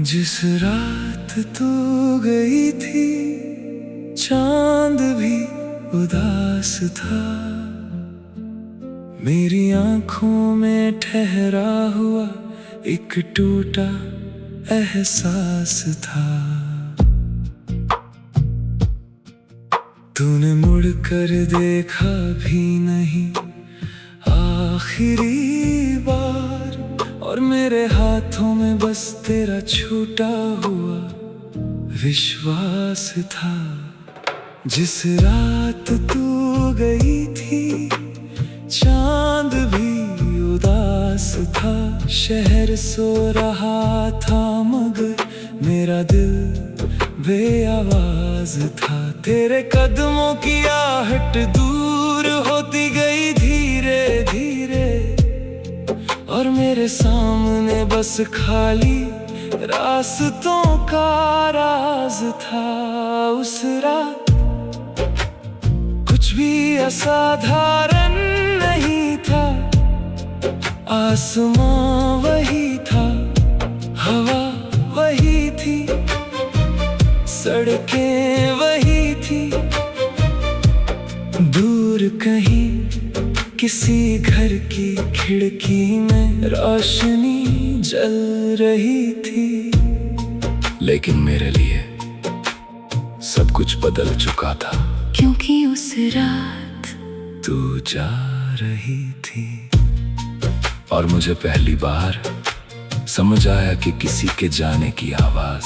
जिस रात तू गई थी चांद भी उदास था, मेरी आंखों में ठहरा हुआ एक टूटा एहसास था। तूने मुड़कर देखा भी नहीं आखिरी बार, और मेरे हाथों में बस तेरा छूटा हुआ विश्वास था। जिस रात तू गई थी चांद भी उदास था, शहर सो रहा था मगर मेरा दिल बेआवाज था। तेरे कदमों की आहट दूर होती गई धीरे धीरे, और मेरे सामने बस खाली रास्तों का राज था। उस रात कुछ भी असाधारण नहीं था, आसमां वही था, हवा वही थी, सड़कें वही थी। दूर कहीं किसी घर की खिड़की में रोशनी जल रही थी, लेकिन मेरे लिए सब कुछ बदल चुका था, क्योंकि उस रात तू जा रही थी। और मुझे पहली बार समझ आया कि किसी के जाने की आवाज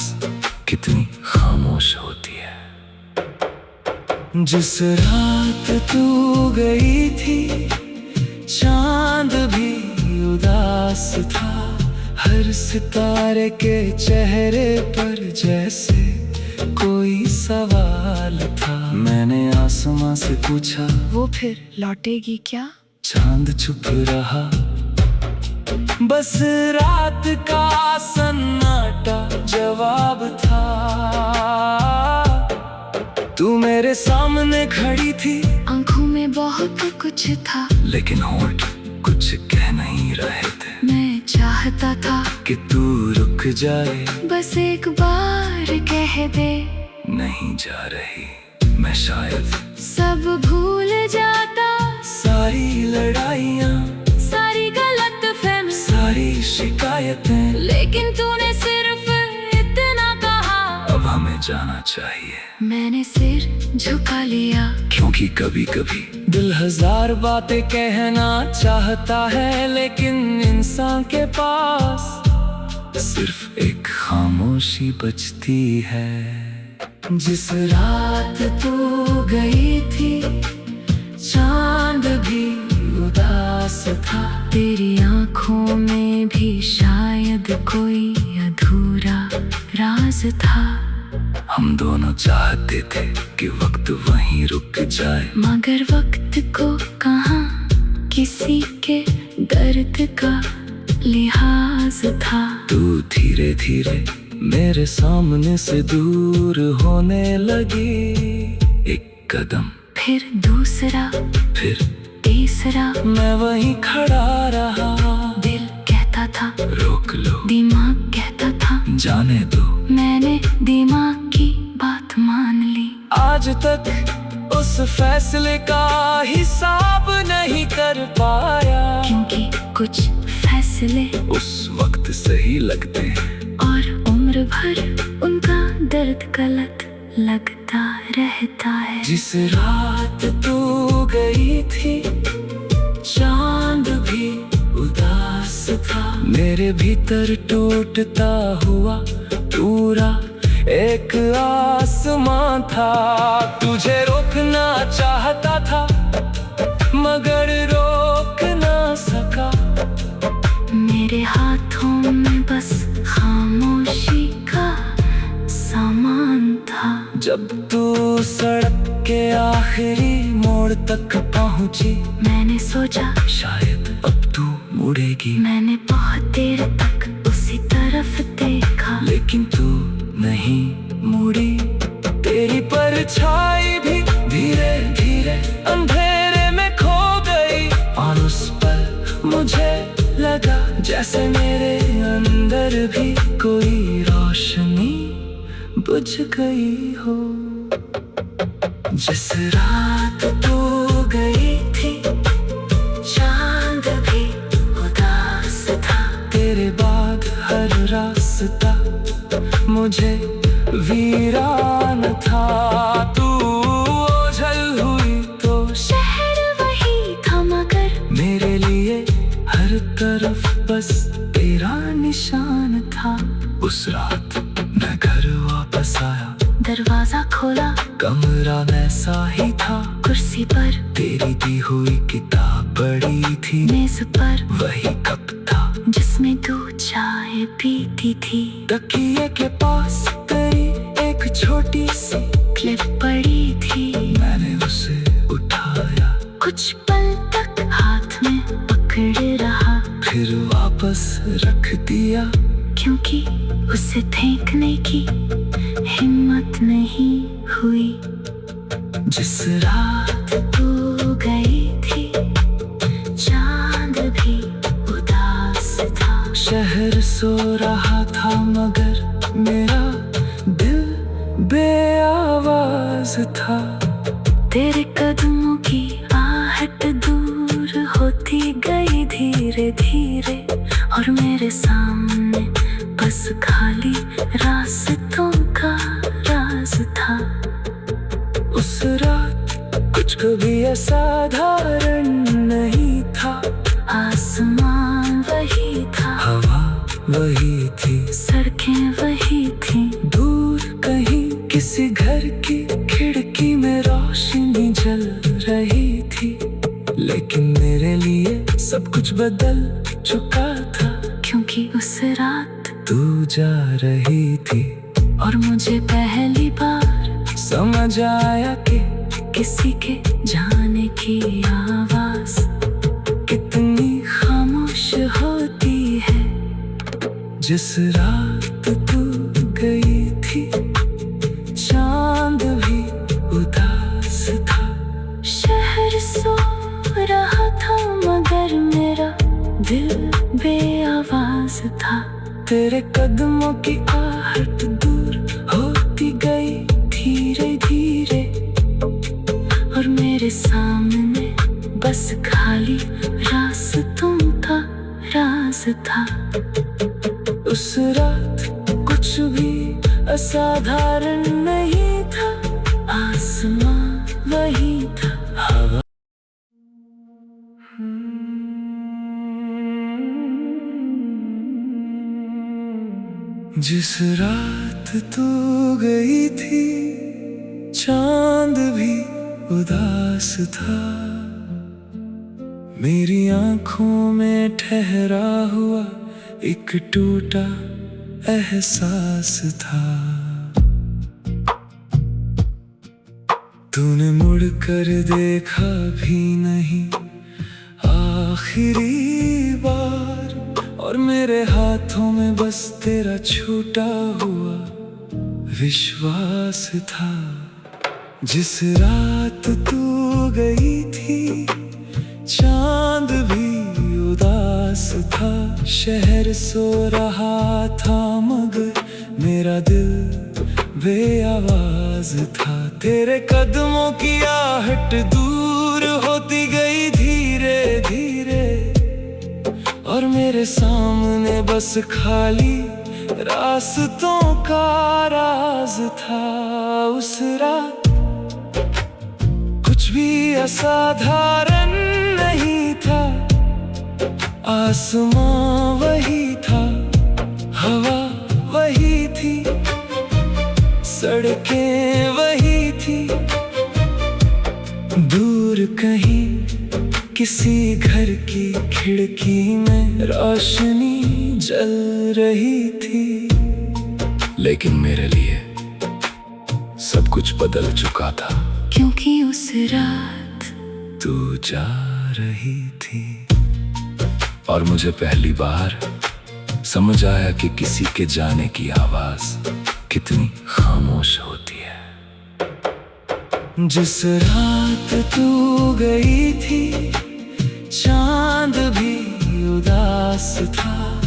कितनी खामोश होती है। जिस रात तू गई थी चांद भी उदास था, हर सितारे के चेहरे पर जैसे कोई सवाल था। मैंने आसमां से पूछा, वो फिर लौटेगी क्या? चांद चुप रहा, बस रात का सन्नाटा जवाब था। तू मेरे सामने खड़ी थी, आंखों में बहुत कुछ था, लेकिन होंठ कुछ कह नहीं रहे थे। मैं चाहता था कि तू रुक जाए, बस एक बार कह दे नहीं जा रही। मैं शायद सब भूल जाता, सारी लड़ाइयाँ, सारी गलतफहमी, सारी शिकायतें, लेकिन तूने सिर्फ इतना कहा, अब हमें जाना चाहिए। मैंने सिर झुका लिया, क्योंकि कभी कभी दिल हजार बातें कहना चाहता है, लेकिन इंसान के पास सिर्फ एक खामोशी बचती है। जिस रात तू गई थी चांद भी उदास था, तेरी आंखों में भी शायद कोई अधूरा राज था। हम दोनों चाहते थे कि वक्त वहीं रुक जाए, मगर वक्त को कहाँ किसी के दर्द का लिहाज था। तू धीरे धीरे मेरे सामने से दूर होने लगी, एक कदम, फिर दूसरा, फिर तीसरा, मैं वहीं खड़ा रहा। दिल कहता था रोक लो, दिमाग कहता था जाने दो। मैंने दिमाग की बात मान ली। आज तक उस फैसले का हिसाब नहीं कर पाया, क्योंकि कुछ फैसले उस वक्त सही लगते हैं, और उम्र भर उनका दर्द गलत लगता रहता है। जिस रात तू गई थी चांद भी उदास था, मेरे भीतर टूटता हुआ पूरा एक आसमां था। तुझे रोकना चाहता था मगर रोक ना सका, मेरे हाथों में बस खामोशी का सामान था। जब तू सड़क के आखिरी मोड़ तक पहुंची, मैंने सोचा शायद अब तू मुड़ेगी। मैंने बहुत देर तक उसी तरफ देखा, लेकिन तू नहीं मुड़ी। तेरी परछाई भी धीरे धीरे अंधेरे में खो गई, और उस जैसे मेरे अंदर भी कोई रोशनी बुझ गई हो। जिस रात तू गई थी चांद भी उदास था, तेरे बाद हर रास्ता मुझे वीरान था। तू ओझल हुई तो शहर वही था मगर मेरे लिए हर तरफ बस तेरा निशान था। उस रात मैं घर वापस आया, दरवाजा खोला, कमरा वैसा ही था। कुर्सी पर तेरी दी हुई किताब पड़ी थी, मेज पर वही कप था जिसमें तू चाय पीती थी। तकिए के पास तेरी एक छोटी सी क्लिप पड़ी थी, मैंने उसे उठाया, कुछ पल तक हाथ में पकड़ रहा, फिर वापस रख दिया, क्योंकि उसे फेंकने की हिम्मत नहीं हुई। जिस रात तू गई थी चांद भी उदास था, शहर सो रहा था मगर मेरा दिल बेआवाज था। तेरे कदमों की आहट दूर होती गई धीरे धीरे, और मेरे सामने बस खाली रास्तों का राज था। उस रात कुछ कभी असाधारण नहीं था, आसमान वही था, हवा वही थी, सड़कें वही थी, दूर कहीं किसी घर की खिड़की में रोशनी जल रही थी। लेकिन मेरे लिए सब कुछ बदल चुका था, क्योंकि उस रात तू जा रही थी और मुझे पहली बार समझ आया कि किसी के जाने की आवाज कितनी खामोश होती है। जिस रात तू गई थी चांद भी उदास था, शहर सो रहा था मगर मेरा दिल बेआवाज था। तेरे कदमों की आहट दूर होती गई धीरे धीरे, और मेरे सामने बस खाली रास्तों का राज था। उस रात कुछ भी असाधारण नहीं था, आसमान वही था, हवा जिस रात तू गई थी चांद भी उदास था, मेरी आंखों में ठहरा हुआ एक टूटा एहसास था। तूने मुड़ कर देखा भी नहीं आखिरी बार, और मेरे हाथों में बस तेरा छूटा हुआ विश्वास था। जिस रात तू गई थी चांद भी उदास था, शहर सो रहा था मगर मेरा दिल बेआवाज था। तेरे कदमों की आहट दूर होती गई धीरे धीरे, और मेरे सामने बस खाली रास्तों का राज था। उस रात कुछ भी असाधारण नहीं था, आसमां वही था, हवा वही थी, सड़कें वही थी, दूर कहीं किसी घर की खिड़की में रोशनी जल रही थी। लेकिन मेरे लिए सब कुछ बदल चुका था, क्योंकि उस रात तू जा रही थी और मुझे पहली बार समझ आया कि किसी के जाने की आवाज कितनी खामोश होती है। जिस रात तू गई थी चांद भी उदास था,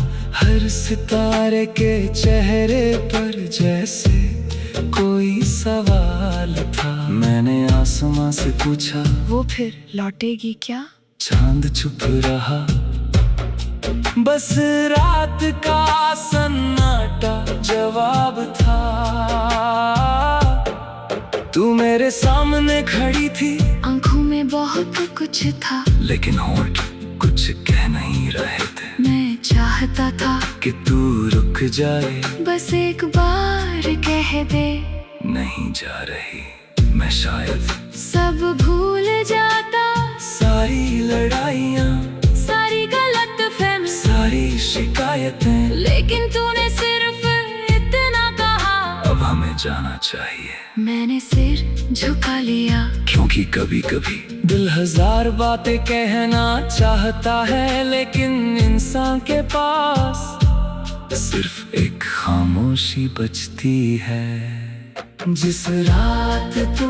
हर सितारे के चेहरे पर जैसे कोई सवाल था। मैंने आसमां से पूछा, वो फिर लौटेगी क्या? चांद चुप रहा, बस रात का सन्नाटा जवाब था। तू मेरे सामने खड़ी थी, आंखों में बहुत कुछ था, लेकिन होंठ कुछ कह नहीं रहे थे। मैं चाहता था कि तू रुक जाए, बस एक बार कह दे नहीं जा रही मैं शायद सब भूल जाता। सारी लड़ाइयाँ, सारी गलतफहमी, सारी शिकायतें, लेकिन तूने सिर्फ इतना कहा, अब हमें जाना चाहिए। मैंने सिर झुका लिया, क्योंकि कभी कभी दिल हजार बातें कहना चाहता है, लेकिन इंसान के पास सिर्फ एक खामोशी बचती है। जिस रात तू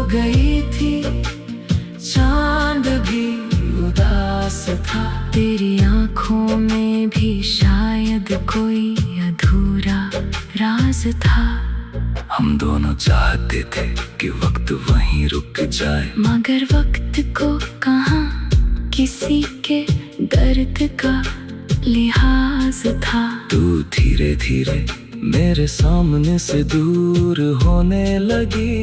गई थी, चांद भी उदास था, तेरी आंखों में भी शायद कोई अधूरा राज था। हम दोनों चाहते थे कि वक्त वहीं रुक जाए, मगर वक्त को कहाँ किसी के दर्द का लिहाज था। तू धीरे धीरे मेरे सामने से दूर होने लगी।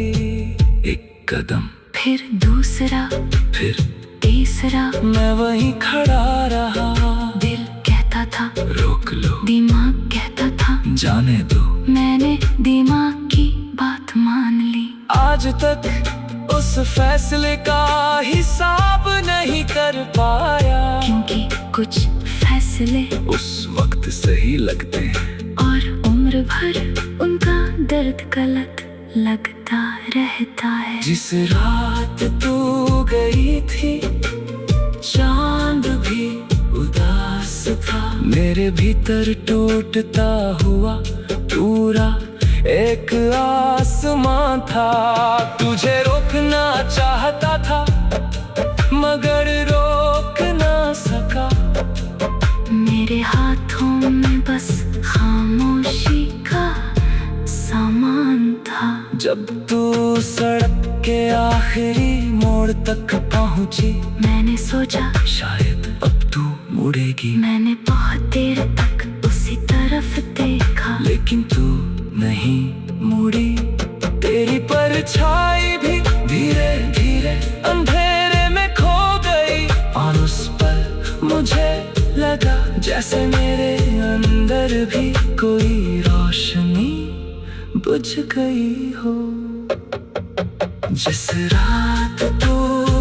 एक कदम, फिर दूसरा, फिर तीसरा, मैं वहीं खड़ा रहा। दिल कहता था रोक लो, दिमाग कहता था जाने दो। मैंने दिमाग की बात मान ली। आज तक उस फैसले का हिसाब नहीं कर पाया, क्योंकि कुछ फैसले उस वक्त सही लगते हैं और उम्र भर उनका दर्द गलत लगता रहता है। जिस रात तू गई थी, चांद भी उदास था, मेरे भीतर टूटता हुआ पूरा एक आसमां था। तुझे रोकना चाहता था, मगर रोक ना सका। मेरे हाथों में बस खामोशी का सामान था। जब तू सड़क के आखिरी मोड़ तक पहुंची, मैंने सोचा शायद अब तू मुड़ेगी, मैंने बहुत देर तक उसी तरफ देखा, लेकिन तू नहीं मुड़ी। तेरी परछाई भी धीरे धीरे अंधेरे में खो गई, और उस पल मुझे लगा जैसे मेरे अंदर भी कोई रोशनी बुझ गई हो। जिस रात तू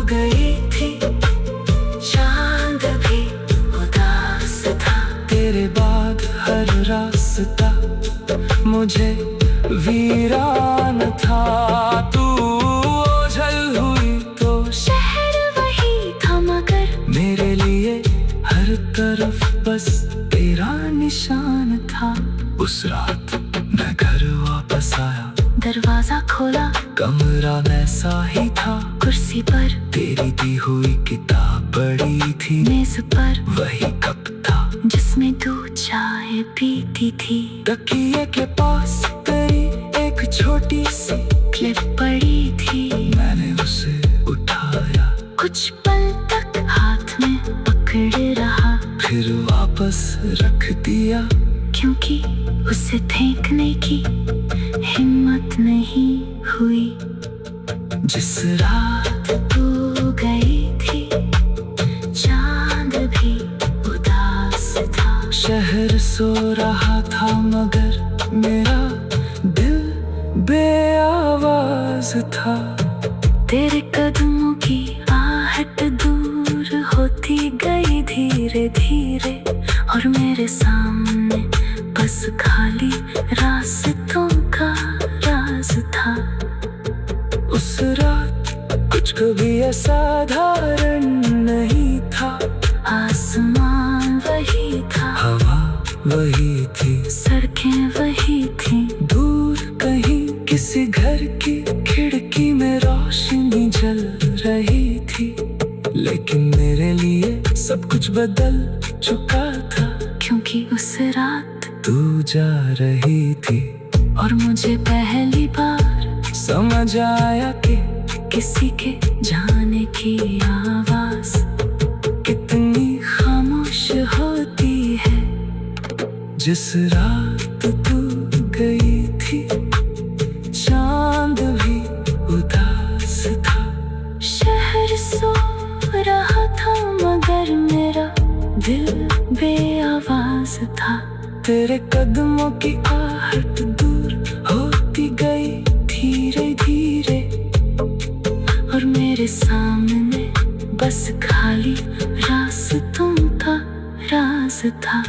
गई थी, चांद भी उदास था, तेरे बाद हर रास्ता मुझे वीरान था। तू ओझल हुई तो शहर वही था, मगर मेरे लिए हर तरफ बस तेरा निशान था। उस रात मैं घर वापस आया, दरवाजा खोला, कमरा वैसा ही था। कुर्सी पर तेरी दी हुई किताब पड़ी थी, मेज पर वही कप था जिसमें तू चाय पीती थी। तकिए के पास तेरी एक छोटी सी क्लिप पड़ी थी, मैंने उसे उठाया, कुछ पल तक हाथ में पकड़े रहा, फिर वापस रख दिया, क्योंकि उसे फेंकने की हिम्मत नहीं हुई। जिस रात तू गई थी, चांद भी उदास था, शहर सो रहा था, मगर मेरा दिल बेआवाज था। तेरे कदमों की आहट दूर होती गई धीरे धीरे, और मेरे सामने बस खाली रास्तों का राज था। उस रात कुछ कभी असाधारण नहीं था, आसमान वही था, हवा वही थी, सड़कें वही थी, दूर कहीं किसी घर की खिड़की में रोशनी जल रही थी। लेकिन मेरे लिए सब कुछ बदल चुका था, क्योंकि क्योंकि उस रात तू जा रही थी और मुझे पहली बार समझ आया कि किसी के जाने की आवाज कितनी खामोश होती है। जिस रात तू गई थी चांद भी उदास था। शहर सो रहा था मगर मेरा दिल बेआवाज था। तेरे कदमों की आहट दूर होती गई धीरे धीरे और मेरे सामने बस खाली रास्तों का राज था।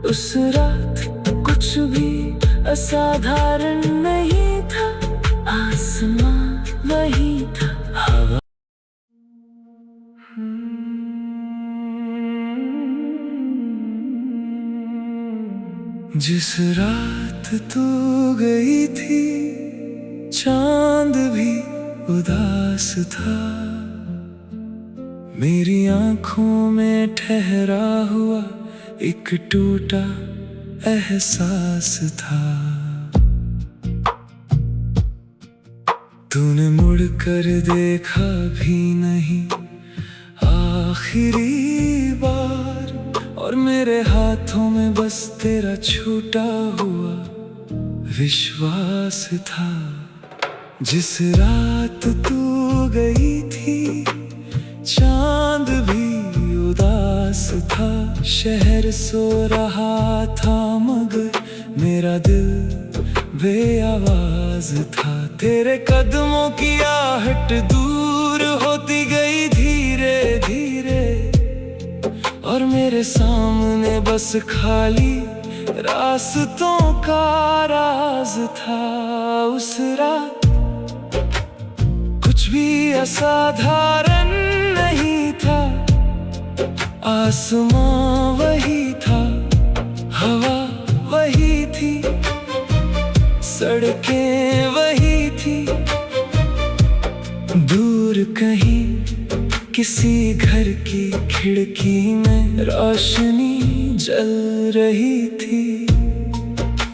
उस रात कुछ भी असाधारण नहीं था, आसमां वही था। हवा जिस रात तू गई थी चांद भी उदास था। मेरी आंखों में ठहरा हुआ एक टूटा एहसास था। तूने मुड़ कर देखा भी नहीं आखिरी बार और मेरे हाथों में बस तेरा छूटा हुआ विश्वास था। जिस रात तू गई थी चांद भी उदास था। शहर सो रहा था मगर मेरा दिल बेआवाज था। तेरे कदमों की आहट दूर होती गई धीरे धीरे और मेरे सामने बस खाली रास्तों का राज था। उस रात कुछ भी असाधारण नहीं था, आसमां वही था, हवा वही थी, सड़कें वही थी। दूर कहीं किसी घर की खिड़की में रोशनी जल रही थी,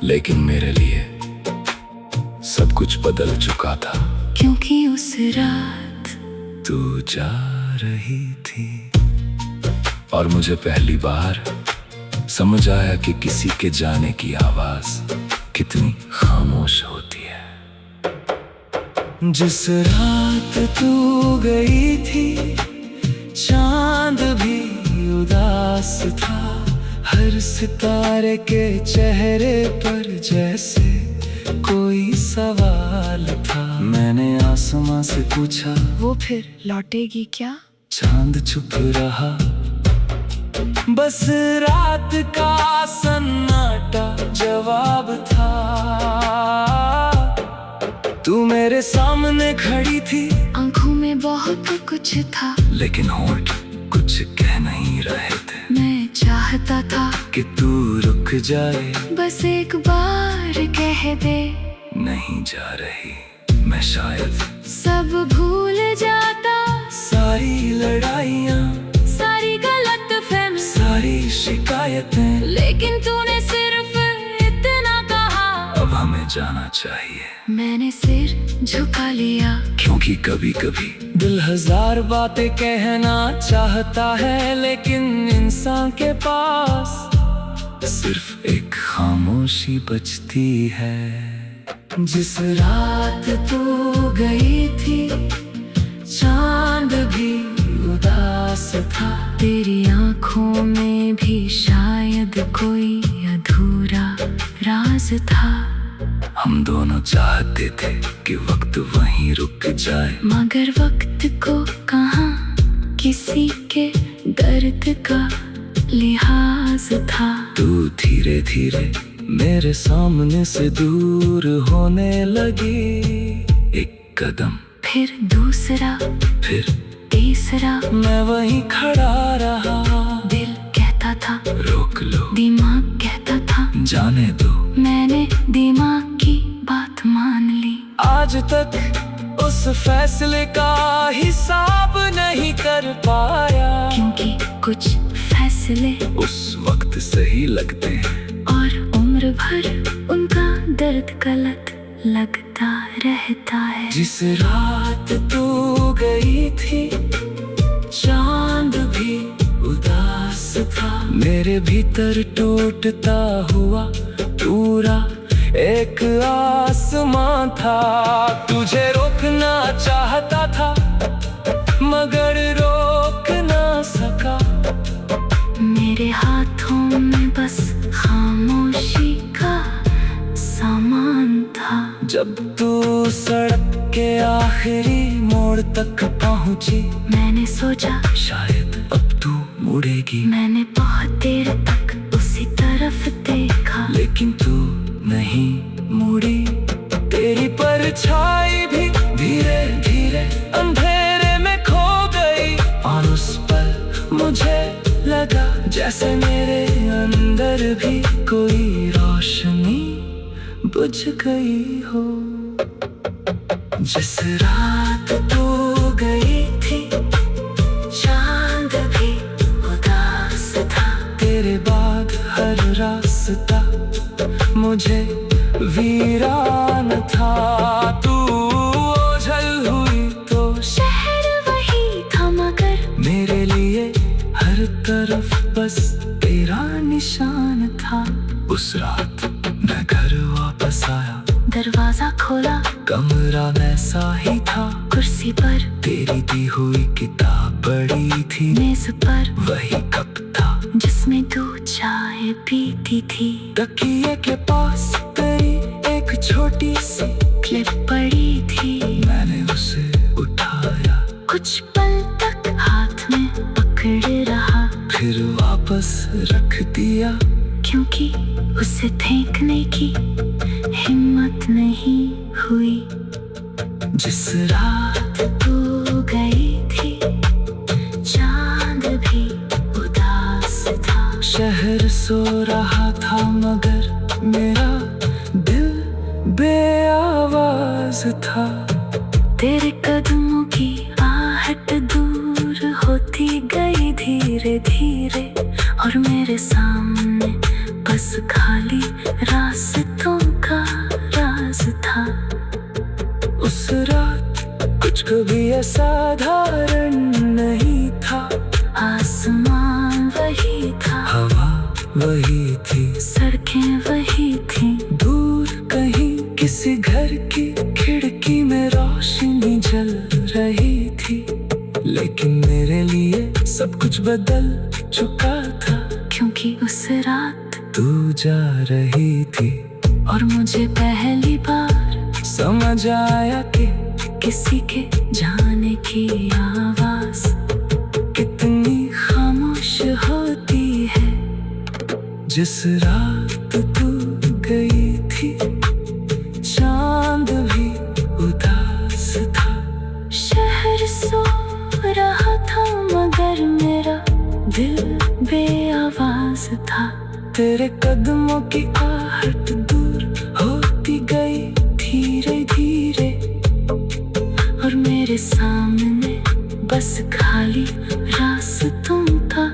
लेकिन मेरे लिए सब कुछ बदल चुका था। क्योंकि उस रात तू जा रही थी और मुझे पहली बार समझ आया कि किसी के जाने की आवाज कितनी खामोश होती है। जिस रात तू गई थी चांद भी उदास था। हर सितारे के चेहरे पर जैसे कोई सवाल था। मैंने आसमां से पूछा, वो फिर लौटेगी क्या? चांद चुप रहा, बस रात का सन्नाटा जवाब था। तू मेरे सामने खड़ी थी, आंखों में बहुत कुछ था, लेकिन होंठ कुछ कह नहीं रहे थे। मैं चाहता था कि तू रुक जाए, बस एक बार कह दे नहीं जा रही। मैं शायद सब भूल जाता, सारी लड़ाइयाँ, सारी गलतफहमी, सारी शिकायतें, लेकिन तूने सिर्फ इतना कहा, अब हमें जाना चाहिए। मैंने सिर झुका लिया, क्योंकि कभी कभी दिल हजार बातें कहना चाहता है, लेकिन इंसान के पास सिर्फ एक खामोशी बचती है। जिस रात तू गई थी चांद भी उदास था। तेरी आंखों में भी शायद कोई अधूरा राज था। हम दोनों चाहते थे कि वक्त वहीं रुक जाए, मगर वक्त को कहाँ किसी के दर्द का लिहाज था। तू धीरे धीरे मेरे सामने से दूर होने लगी। एक कदम, फिर दूसरा, फिर तीसरा, मैं वहीं खड़ा रहा। दिल कहता था रोक लो, दिमाग कहता था जाने दो। मैंने दिमाग की बात मान ली। आज तक उस फैसले का हिसाब नहीं कर पाया, क्योंकि कुछ फैसले उस वक्त से लगते हैं, और उम्र भर उनका दर्द गलत लगता रहता है। जिस रात तू गई थी चांद भी उदास था, मेरे भीतर टूटता हुआ पूरा एक आसमां था। तुझे रोकना चाहता था मगर रोक ना सका, मेरे हाथों में बस खामोशी का सामान था। जब तू सड़क के आखिरी मोड़ तक पहुंची, मैंने सोचा शायद अब तू मुड़ेगी, मैंने बहुत देर तक उसी तरफ देखा, लेकिन तू नहीं मुड़ी। तेरी परछाई भी धीरे धीरे अंधेरे में खो गई, और उस पल मुझे लगा जैसे मेरे अंदर भी कोई रोशनी बुझ गई हो। जिस रात तू गई थी चांद भी उदास था, तेरे बाद हर रास्ता मुझे वीरान था। तू ओझल हुई तो शहर वही था मगर मेरे लिए हर तरफ बस तेरा निशान था। उस रात मैं घर वापस आया, दरवाजा खोला, कमरा वैसा ही था, कुर्सी पर तेरी दी हुई किताब पड़ी थी, मेज पर वही कप था जिसमें तू चाय पीती थी, तकिए के पास तेरी एक छोटी सी क्लिप पड़ी थी। मैंने उसे उठाया, कुछ पल तक हाथ में पकड़ रहा, फिर वापस रख दिया, क्योंकि उसे फेंकने की हिम्मत नहीं हुई। जिस रात तू गई थी चांद भी उदास था, शहर सो रहा था मगर मेरा दिल बेआवाज था। तेरे कदमों की आहट दूर होती गई धीरे धीरे, और मेरे सामने बस खाली रास्तों का राज था। उस रात कुछ कभी असाधारण नहीं था, आसमान वही था, हवा वही थी, सड़कें वही थी, दूर कहीं किसी घर की खिड़की में रोशनी जल रही थी, लेकिन मेरे लिए सब कुछ बदल चुका था, क्योंकि उस रात तू जा रही थी। और मुझे पहली बार समझ आया कि किसी के जाने की आवाज कितनी खामोश होती है। जिस रात तू गई थी चांद भी उदास था, शहर सो रहा था मगर मेरा दिल बेआवाज था। तेरे कदमों की आहट दूर होती गई धीरे धीरे, और मेरे सामने बस खाली रास्तों का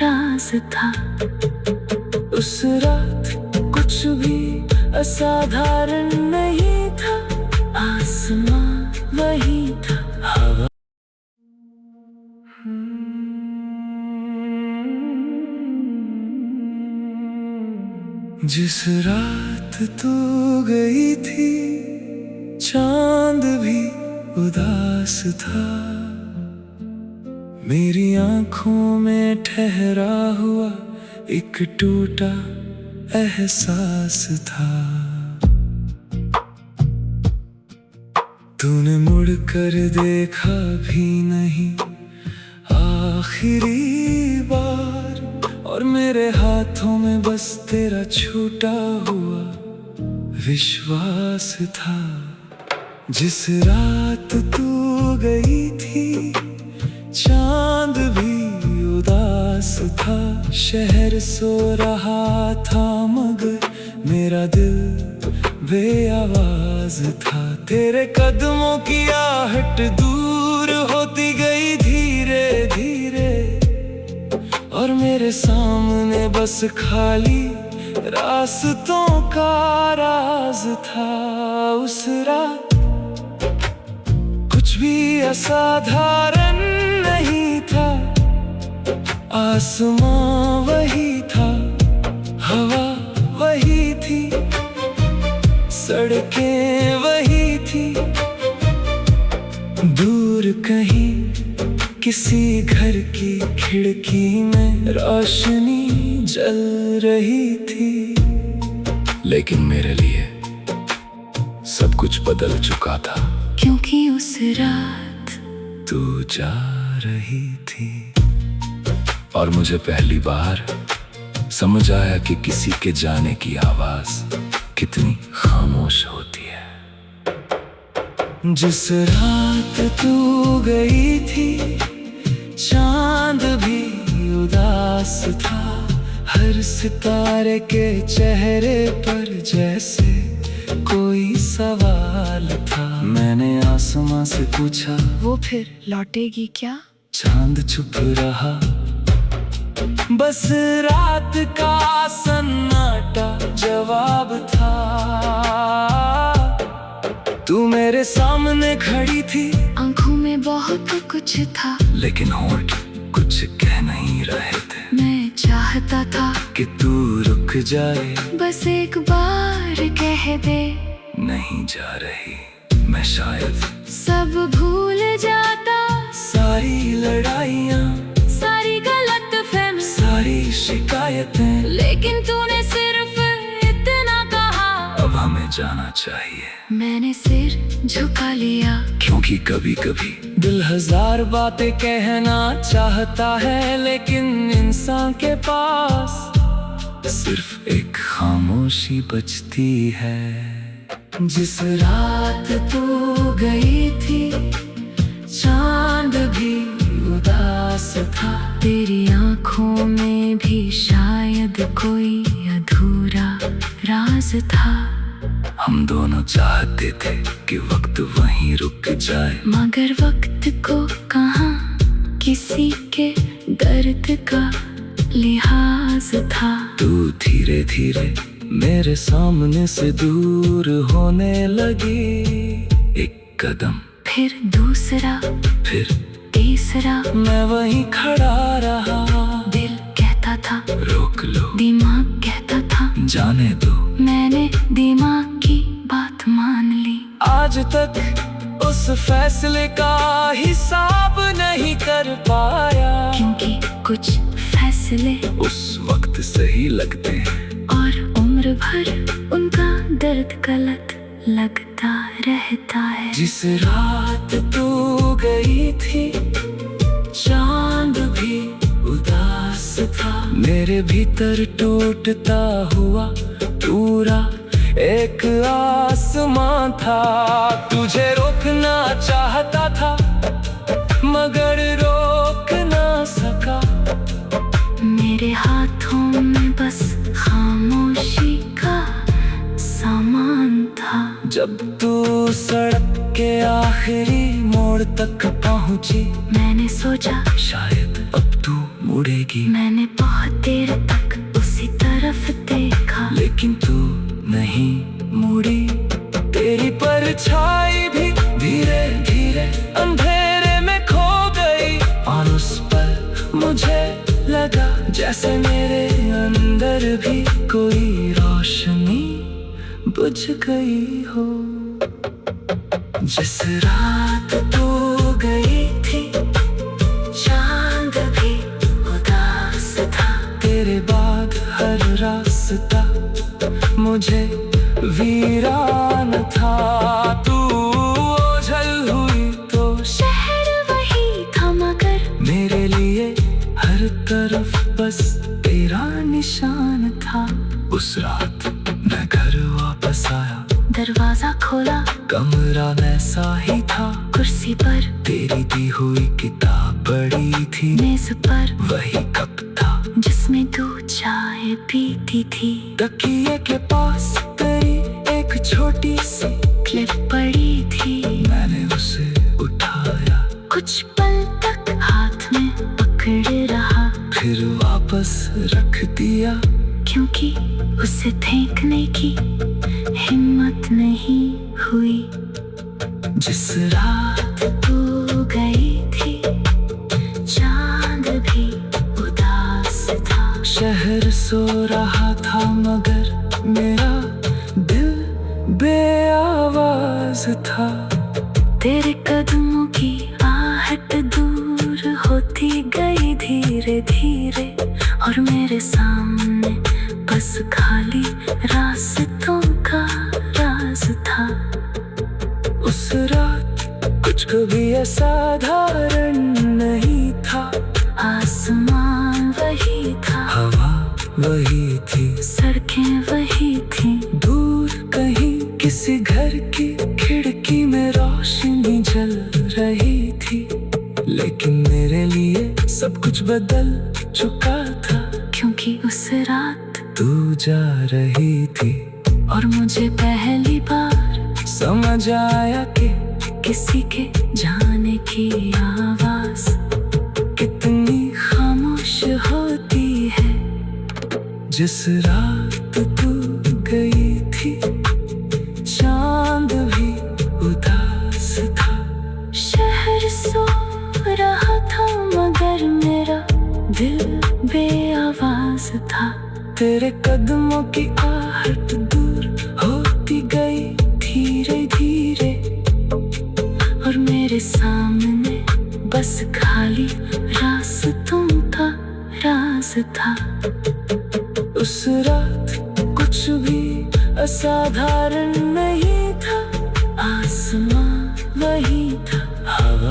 राज था। उस रात कुछ भी असाधारण नहीं था, आसमान वही था, हवा जिस रात तू गई थी चांद भी उदास था, मेरी आंखों में ठहरा हुआ एक टूटा एहसास था। तूने मुड़ कर देखा भी नहीं आखिरी बार, और मेरे हाथों में बस तेरा छूटा हुआ विश्वास था। जिस रात तू गई थी चांद भी उदास था, शहर सो रहा था मगर मेरा दिल बेआवाज था। तेरे कदमों की आहट दूर होती गई धीरे धीरे, और मेरे मेरे सामने बस खाली रास्तों का राज था। उस रात कुछ भी असाधारण नहीं था। आसमां वही था, हवा वही थी, सड़कें वही थी। दूर कहीं किसी घर की खिड़की में रोशनी जल रही थी। लेकिन मेरे लिए सब कुछ बदल चुका था, क्योंकि उस रात तू जा रही थी। और मुझे पहली बार समझ आया कि किसी के जाने की आवाज कितनी खामोश होती है। जिस रात तू गई थी, चांद भी उदास था। हर सितारे के चेहरे पर जैसे कोई सवाल था। मैंने आसमां से पूछा, वो फिर लौटेगी क्या? चांद चुप रहा, बस रात का सन्नाटा जवाब था। तू मेरे सामने खड़ी थी, आंखों में बहुत कुछ था, लेकिन होंठ कुछ कह नहीं रहे थे। मैं चाहता था कि तू रुक जाए, बस एक बार कह दे नहीं जा रही। मैं शायद सब भूल जाता, सारी लड़ाइयाँ, सारी गलतफहमी, सारी शिकायतें, लेकिन तूने सिर्फ इतना कहा, अब हमें जाना चाहिए। मैंने सिर झुका लिया, क्योंकि कभी कभी दिल हजार बातें कहना चाहता है, लेकिन इंसान के पास सिर्फ एक खामोशी बचती है। जिस रात तू गई थी, चांद भी उदास था। तेरी आंखों में भी शायद कोई अधूरा राज था। हम दोनों चाहते थे कि वक्त वहीं रुक जाए, मगर वक्त को कहाँ किसी के दर्द का लिहाज था। तू धीरे धीरे मेरे सामने से दूर होने लगी। एक कदम, फिर दूसरा, फिर तीसरा, मैं वहीं खड़ा रहा। दिल कहता था रोक लो, दिमाग कहता था जाने दो। मैंने दिमाग की बात मान ली। आज तक उस फैसले का हिसाब नहीं कर पाया, क्योंकि कुछ फैसले उस वक्त सही लगते हैं, और उम्र भर उनका दर्द गलत लगता रहता है। जिस रात तू गई थी, चांद भी उदास था। मेरे भीतर टूटता हुआ पूरा एक आसमां था। तुझे रोकना चाहता था, मगर रोक ना सका। मेरे हाथों में बस खामोशी का सामान था। जब तू सड़क के आखिरी मोड़ तक पहुंची, मैंने सोचा शायद अब तू मुड़ेगी। मैंने बहुत देर तक उसी तरफ देखा, लेकिन तू नहीं मुड़ी। तेरी परछाई भी धीरे धीरे अंधेरे में खो गई, और उस पर मुझे लगा जैसे मेरे अंदर भी कोई रोशनी बुझ गई हो। जिस रात तू गई थी, चांद भी उदास था। तेरे बाद हर रास्ता मुझे वीरान था। तू ओझल हुई तो शहर वही था, मगर मेरे लिए हर तरफ बस तेरा निशान था। उस रात मैं घर वापस आया, दरवाजा खोला, कमरा वैसा ही था। कुर्सी पर तेरी दी हुई किताब पड़ी थी, मेज पर वही कप था जिसमें तू चाय पीती थी। तकिए के पास तेरी एक छोटी सी क्लिप पड़ी थी, मैंने उसे उठाया, कुछ पल तक हाथ में पकड़े रहा। फिर वापस पास रख दिया, क्योंकि उसे फेंकने की हिम्मत नहीं हुई। जिस रात तू गई थी चांद भी उदास था। शहर सो रहा था मगर मेरा दिल बेआवाज था। तेरे कदमों की आहट दूर होती गई धीरे धीरे, और मेरे सामने बस खाली रास्तों का राज था। उस रात कुछ कभी असाधारण नहीं था। आसमान वही था, हवा वही थी, सड़कें वही थी। दूर कहीं किसी घर की खिड़की में रोशनी जल रही थी। लेकिन मेरे लिए सब कुछ बदल चुका था, क्योंकि उस रात तू जा रही थी। और मुझे पहली बार समझ आया कि किसी के जाने की आवाज कितनी खामोश होती है। जिस रात तू गई थी चांद भी उदास था। शहर सो रहा था मगर मेरा दिल बेआवाज था। तेरे कदमों की आहट दूर होती गई धीरे धीरे, और मेरे सामने बस खाली रास्तों का राज था। उस रात कुछ भी असाधारण नहीं था। आसमान वही था, हवा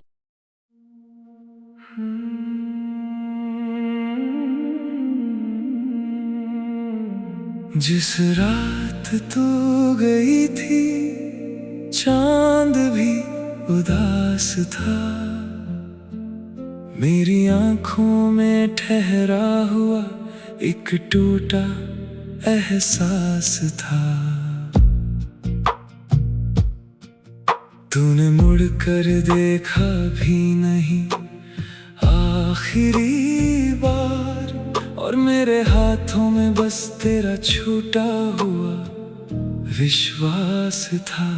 जिस रात तू गई थी चांद भी उदास था। मेरी आंखों में ठहरा हुआ एक टूटा एहसास था। तूने मुड़ कर देखा भी नहीं आखिरी बार, और मेरे हाथों में बस तेरा छूटा हुआ विश्वास था।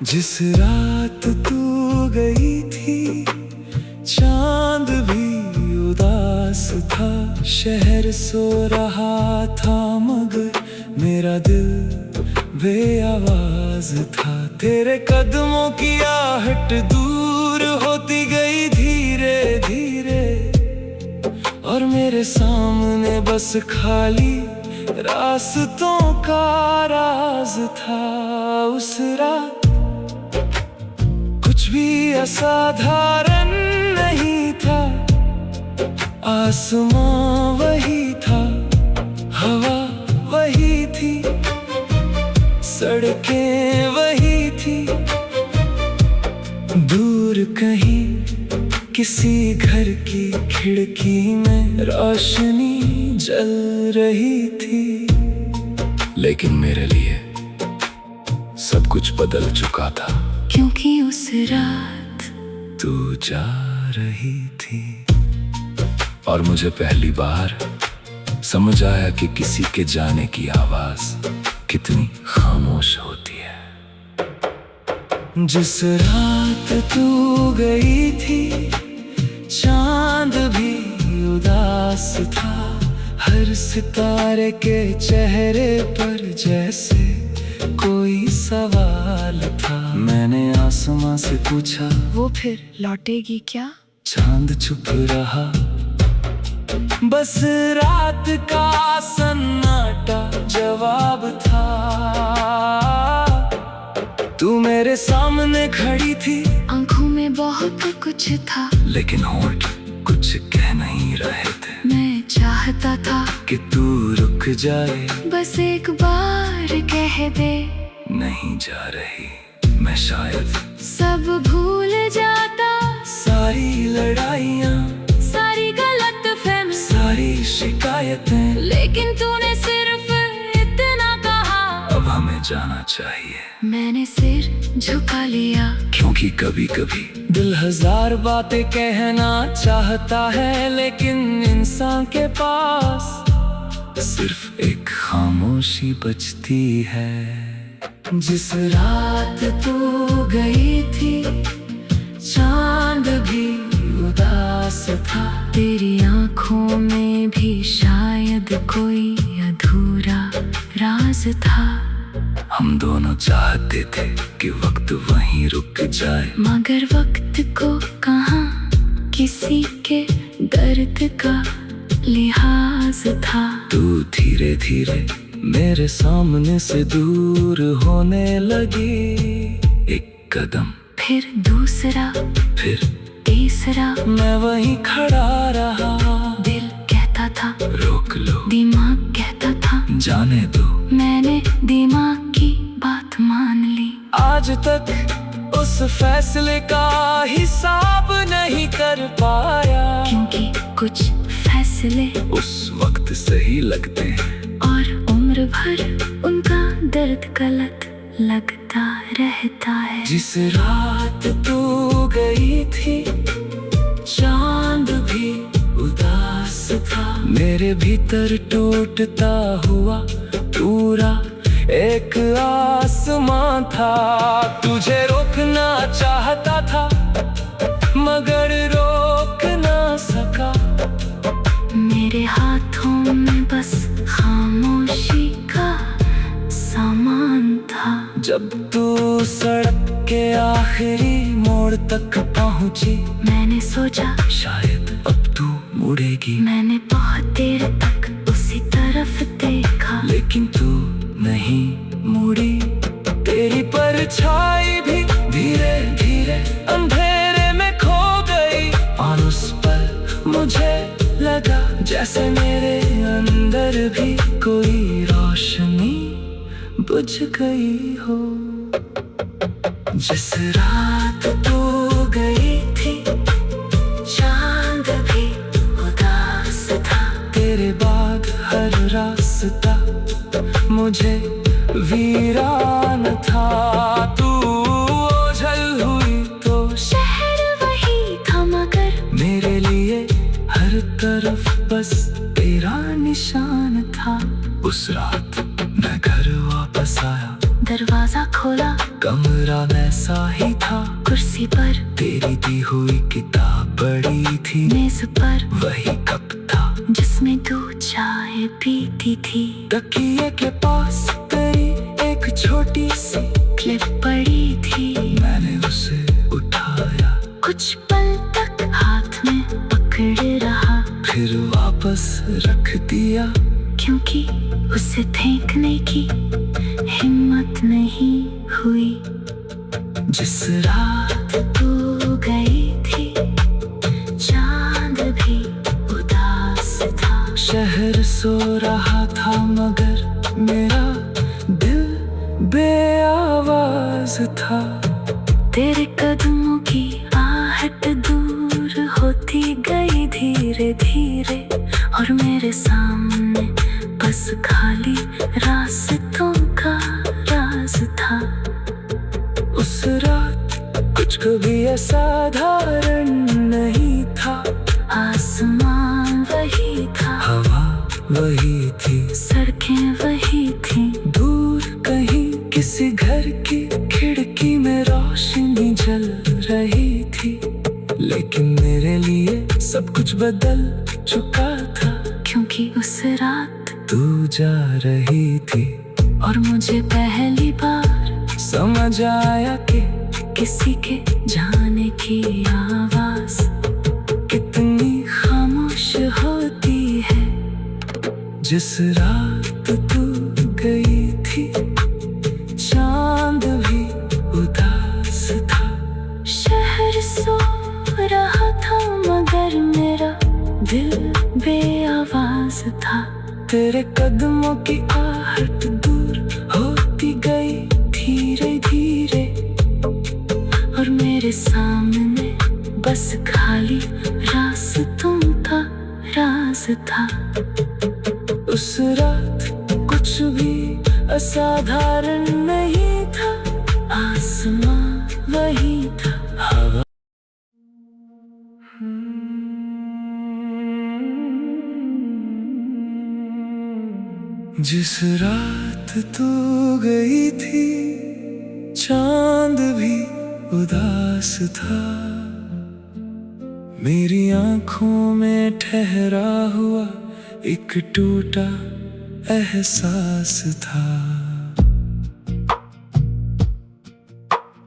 जिस रात तू गई थी चांद भी उदास था। शहर सो रहा था मगर मेरा दिल बेआवाज था। तेरे कदमों की आहट दूर होती गई धीरे धीरे, और मेरे सामने बस खाली रास्तों का राज था। उस रात कुछ भी असाधारण नहीं था। आसमां वही था, हवा वही थी, सड़कें वही थी। दूर कहीं किसी घर की खिड़की में रोशनी जल रही थी। लेकिन मेरे लिए सब कुछ बदल चुका था, क्योंकि उस रात तू जा रही थी। और मुझे पहली बार समझ आया कि किसी के जाने की आवाज कितनी खामोश होती है। जिस रात तू गई थी चांद भी उदास था। हर सितारे के चेहरे पर जैसे कोई सवाल था। मैंने आसमां से पूछा, वो फिर लौटेगी क्या? चांद चुप रहा, बस रात का सन्नाटा जवाब था। तू मेरे सामने खड़ी थी, आंखों में बहुत कुछ था, लेकिन होंठ कुछ कह नहीं रहे थे। मैं चाहता था कि तू रुक जाए, बस एक बार कह दे नहीं जा रही मैं शायद सब भूल जाता। सारी लड़ाइयाँ, सारी गलतफहमी, सारी शिकायतें, लेकिन तूने सिर्फ इतना कहा, अब हमें जाना चाहिए। मैंने सिर झुका लिया, क्योंकि कभी कभी दिल हजार बातें कहना चाहता है, लेकिन इंसान के पास सिर्फ एक खामोशी बचती है। जिस रात तू गई थी चांद भी उदास था, तेरी आंखों में भी शायद कोई अधूरा राज था। हम दोनों चाहते थे कि वक्त वहीं रुक जाए, मगर वक्त को कहाँ किसी के दर्द का लिहाज था। तू धीरे धीरे मेरे सामने से दूर होने लगी, एक कदम फिर दूसरा फिर तीसरा, मैं वहीं खड़ा रहा। दिल कहता था रोक लो, दिमाग कहता था जाने दो, मैंने दिमाग की बात मान ली। आज तक उस फैसले का हिसाब नहीं कर पाया, क्योंकि कुछ फैसले उस वक्त सही लगते हैं और उम्र भर उनका दर्द गलत लगता रहता है। जिस रात तू गई थी चांद भी उदास था, मेरे भीतर टूटता हुआ पूरा एक आसमां था। तुझे रोकना चाहता था मगर रोक ना सका, मेरे हाथों में बस खामोशी का सामान था। जब तू सड़क के आखिरी मोड़ तक पहुंची, मैंने सोचा शायद अब तू मुड़ेगी। मैंने बहुत देर तक उसी तरफ देखा, लेकिन तू नहीं मुड़ी। तेरी परछाई भी धीरे धीरे अंधेरे में खो गई, और उस पल मुझे लगा जैसे मेरे अंदर भी कोई रोशनी बुझ गई हो। जिस रात तू गई थी चांद भी उदास था, तेरे बाद हर रास्ता मुझे वीरान था। तू ओझल हुई तो शहर वही था, मगर मेरे लिए हर तरफ बस तेरा निशान था। उस रात मैं घर वापस आया, दरवाजा खोला, कमरा वैसा ही था। कुर्सी पर तेरी दी हुई किताब पड़ी थी, मेज पर वही कप था जिसमें तू चाय पीती थी। तकिए के पास तेरी एक छोटी सी क्लिप पड़ी थी, मैंने उसे उठाया, कुछ पल तक हाथ में पकड़े रहा, फिर वापस रख दिया, क्योंकि उसे फेंकने की हिम्मत नहीं हुई। जिस रात तू गई थी चांद भी उदास था, शहर सो रहा था मगर मेरा दिल बेआवाज था। तेरे कदमों की आहट दूर होती गई धीरे धीरे, और मेरे सामने बस खाली रास्तों का राज था। उस रात कुछ कभी असाधारण नहीं था, आसमान वही था, हवा वही थी, सड़कें वही थी। दूर कहीं किसी घर की खिड़की में रोशनी जल रही थी, लेकिन मेरे लिए सब कुछ बदल चुका था, क्योंकि उस रात तू जा रही थी, और मुझे पहली बार समझ आया कि किसी के जाने की आवाज कितनी खामोश होती है। जिस रात तू गई थी चांद भी उदास था, शहर सो रहा था मगर मेरा दिल बेआवाज था। तेरे कदमों की आहट दूर होती गई धीरे धीरे, और मेरे सामने बस खाली रास्तों का राज था। उस रात कुछ भी असाधारण नहीं था, आसमां वही था, हवा जिस रात तू गई थी चांद भी उदास था, मेरी आंखों में ठहरा हुआ एक टूटा एहसास था।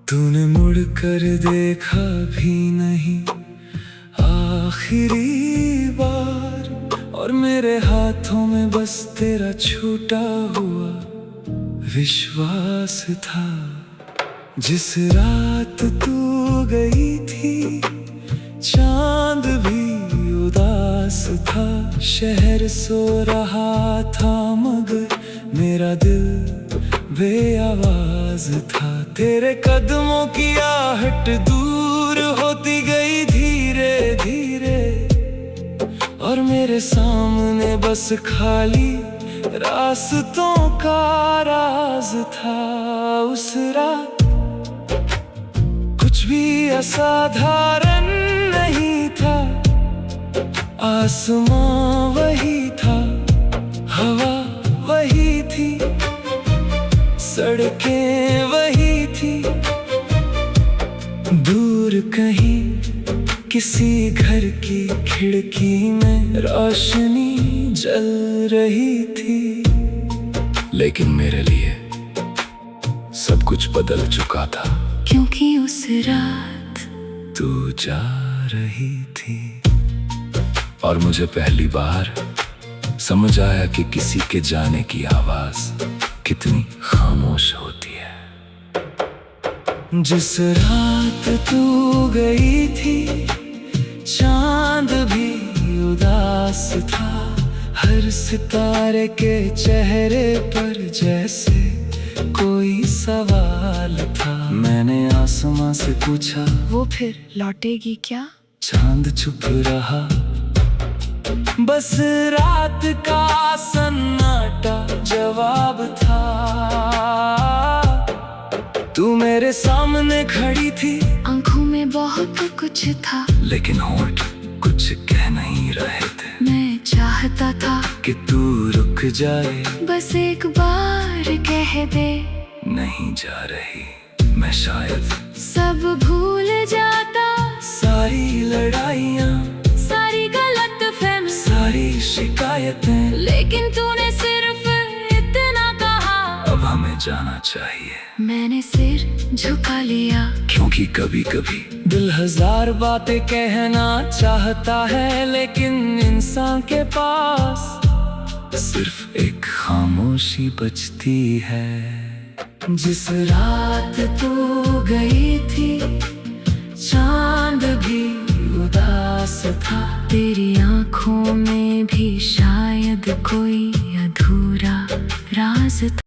तूने मुड़ कर देखा भी नहीं आखिरी बार, और मेरे हाथों में बस तेरा छूटा हुआ विश्वास था। जिस रात तू गई थी चांद भी उदास था, शहर सो रहा था मगर मेरा दिल बेआवाज था। तेरे कदमों की आहट दूर होती गई धीरे धीरे, और मेरे सामने बस खाली रास्तों का राज था। उस रात कुछ भी असाधारण नहीं था, आसमां वही था, हवा वही थी, सड़कें वही थी। दूर कहीं किसी घर की खिड़की में रोशनी जल रही थी, लेकिन मेरे लिए सब कुछ बदल चुका था, क्योंकि उस रात तू जा रही थी। और मुझे पहली बार समझ आया कि किसी के जाने की आवाज कितनी खामोश होती है। जिस रात तू गई थी चांद भी उदास था, हर सितारे के चेहरे पर जैसे कोई सवाल था। मैंने आसमां से पूछा, वो फिर लौटेगी क्या? चांद चुप रहा, बस रात का सन्नाटा जवाब था। तू मेरे सामने खड़ी थी, आंखों में बहुत कुछ था, लेकिन होंठ कुछ कह नहीं रहे थे। मैं चाहता था कि तू रुक जाए, बस एक बार कह दे नहीं जा रही। मैं शायद सब भूल जाता, सारी लड़ाइयाँ, सारी गलतफहमी, सारी शिकायतें, लेकिन तूने सिर्फ इतना कहा, अब हमें जाना चाहिए। मैंने सिर झुका लिया, क्योंकि कभी कभी दिल हजार बातें कहना चाहता है, लेकिन इंसान के पास सिर्फ एक खामोशी बचती है। जिस रात तू गई थी चांद भी उदास था, तेरी आंखों में भी शायद कोई अधूरा राज था।